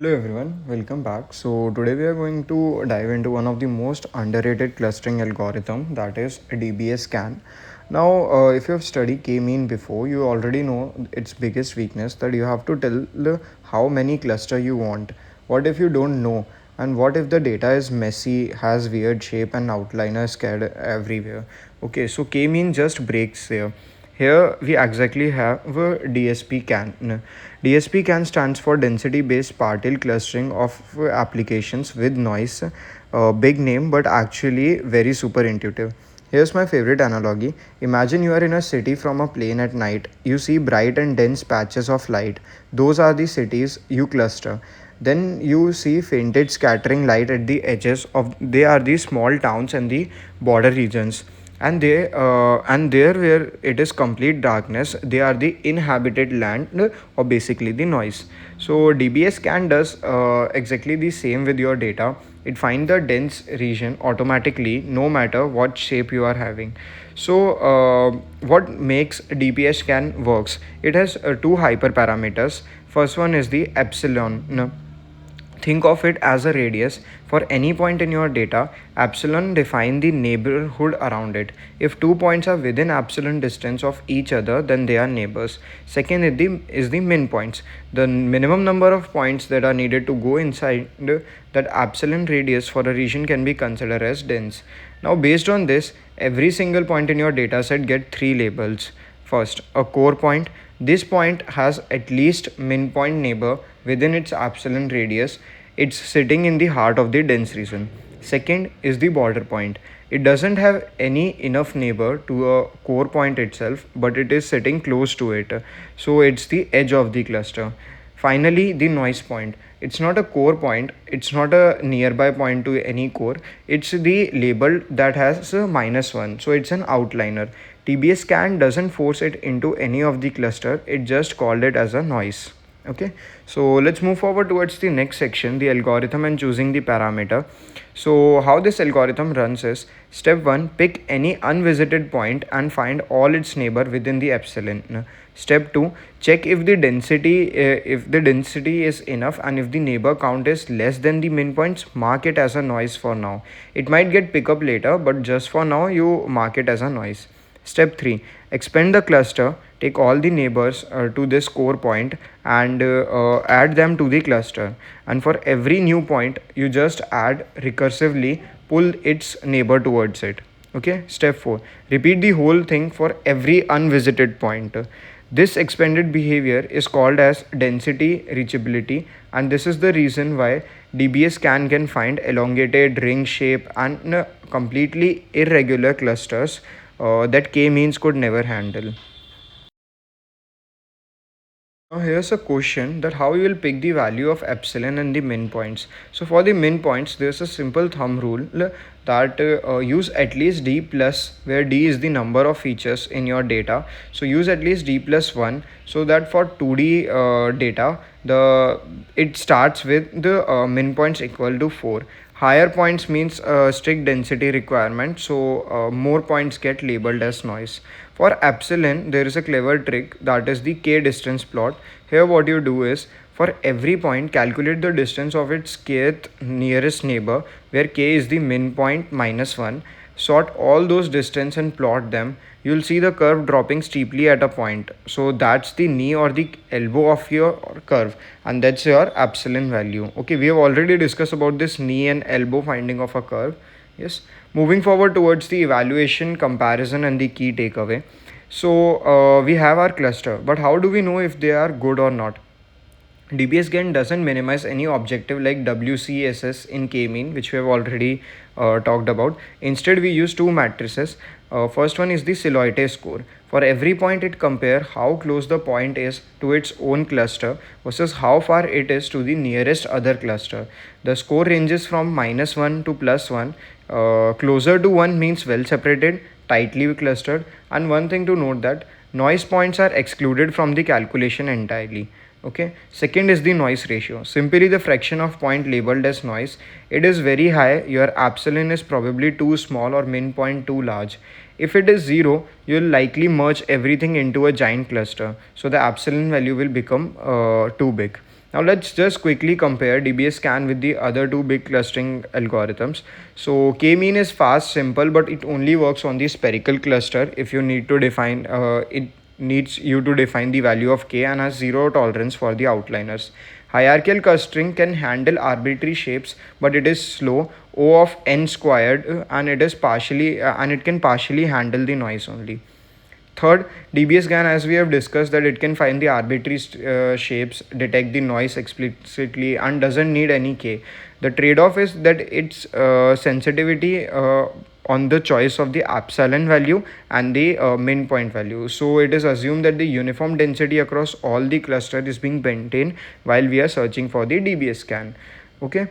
Hello everyone, welcome back. So today we are going to dive into one of the most underrated clustering algorithm, that is DBSCAN. Now, if you have studied k-mean before, you already know its biggest weakness, that you have to tell how many cluster you want. What if you don't know? And what if the data is messy, has weird shape and outliners scattered everywhere? Okay, so k-mean just breaks there. Here we exactly have a DSP-CAN. DSP-CAN stands for Density Based Partial Clustering of Applications with Noise. Big name, but actually very super intuitive. Here's my favorite analogy. Imagine you are in a city from a plane at night. You see bright and dense patches of light. Those are the cities you cluster. Then you see fainted scattering light at the edges of they are the small towns and the border regions, and there where it is complete darkness, they are the inhabited land, or basically the noise. So DBS scan does exactly the same with your data. It finds the dense region automatically no matter what shape you are having. So what makes DBS scan works, it has two hyperparameters. First one is the epsilon. Think of it as a radius. For any point in your data, epsilon define the neighborhood around it. If two points are within epsilon distance of each other, then they are neighbors. Second is the min points, the minimum number of points that are needed to go inside that epsilon radius for a region can be considered as dense. Now based on this, every single point in your data set get three labels. First, a core point. This point has at least min point neighbor within its epsilon radius. It's sitting in the heart of the dense region. Second is the border point. It doesn't have any enough neighbor to a core point itself, but it is sitting close to it. So it's the edge of the cluster. Finally, the noise point. It's not a core point, it's not a nearby point to any core, it's the label that has a -1. So it's an outliner. TBS scan doesn't force it into any of the cluster, it just called it as a noise. Okay, so let's move forward towards the next section, the algorithm and choosing the parameter. So how this algorithm runs is: step 1, pick any unvisited point and find all its neighbor within the epsilon. Step 2, check if the density is enough, and if the neighbor count is less than the min points, mark it as a noise for now. It might get pick up later, but just for now you mark it as a noise. Step 3, expand the cluster, take all the neighbors to this core point and add them to the cluster. And for every new point, you just add recursively, pull its neighbor towards it. Okay, step 4, repeat the whole thing for every unvisited point. This expanded behavior is called as density reachability, and this is the reason why DBS scan can find elongated ring shape and completely irregular clusters that k-means could never handle. Now here's a question, that how you will pick the value of epsilon and the min points. So for the min points, there's a simple thumb rule that use at least d plus, where d is the number of features in your data. So use at least d plus 1, so that for 2D data, it starts with the min points equal to 4. Higher points means strict density requirement, so more points get labeled as noise. For epsilon, there is a clever trick, that is the k distance plot. Here what you do is, for every point, calculate the distance of its kth nearest neighbor, where k is the min point -1. Sort all those distance and plot them. You'll see the curve dropping steeply at a point. So that's the knee or the elbow of your curve, and that's your epsilon value. Okay, we have already discussed about this knee and elbow finding of a curve. Yes, moving forward towards the evaluation, comparison, and the key takeaway. So we have our cluster, but how do we know if they are good or not? DBSCAN doesn't minimize any objective like WCSS in k-mean, which we have already talked about. Instead, we use two matrices. First one is the silhouette score. For every point, it compare how close the point is to its own cluster versus how far it is to the nearest other cluster. The score ranges from -1 to +1. Closer to 1 means well separated, tightly clustered. And one thing to note, that noise points are excluded from the calculation entirely. Okay, second is the noise ratio, simply the fraction of point labeled as noise. It is very high, your epsilon is probably too small or min point too large. If it is 0, you will likely merge everything into a giant cluster, so the epsilon value will become too big. Now let's just quickly compare DBSCAN with the other two big clustering algorithms. So k-mean is fast, simple, but it only works on the spherical cluster. If you need to define it needs you to define the value of k and has zero tolerance for the outliners. Hierarchical clustering can handle arbitrary shapes, but it is slow, O of n squared, and it can partially handle the noise only. Third, DBSCAN, as we have discussed, that it can find the arbitrary shapes, detect the noise explicitly, and doesn't need any K. The trade-off is that its sensitivity on the choice of the epsilon value and the min point value. So it is assumed that the uniform density across all the cluster is being maintained while we are searching for the DBSCAN. Okay.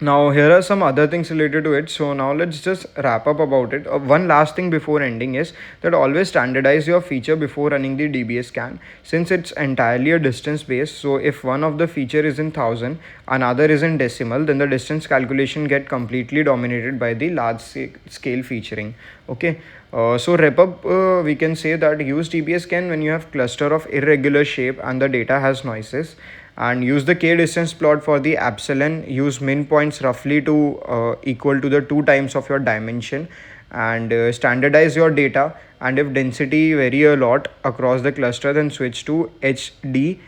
Now here are some other things related to it, so now let's just wrap up about it. One last thing before ending is that always standardize your feature before running the DBSCAN, since it's entirely a distance based. So if one of the feature is in 1000, another is in decimal, then the distance calculation get completely dominated by the large scale featuring. Okay. So wrap up, we can say that use DBSCAN when you have cluster of irregular shape and the data has noises, and use the k distance plot for the epsilon. Use min points roughly to equal to the 2 times of your dimension, and standardize your data, and if density vary a lot across the cluster, then switch to HDBSCAN.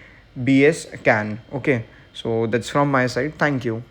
Okay, so that's from my side. Thank you.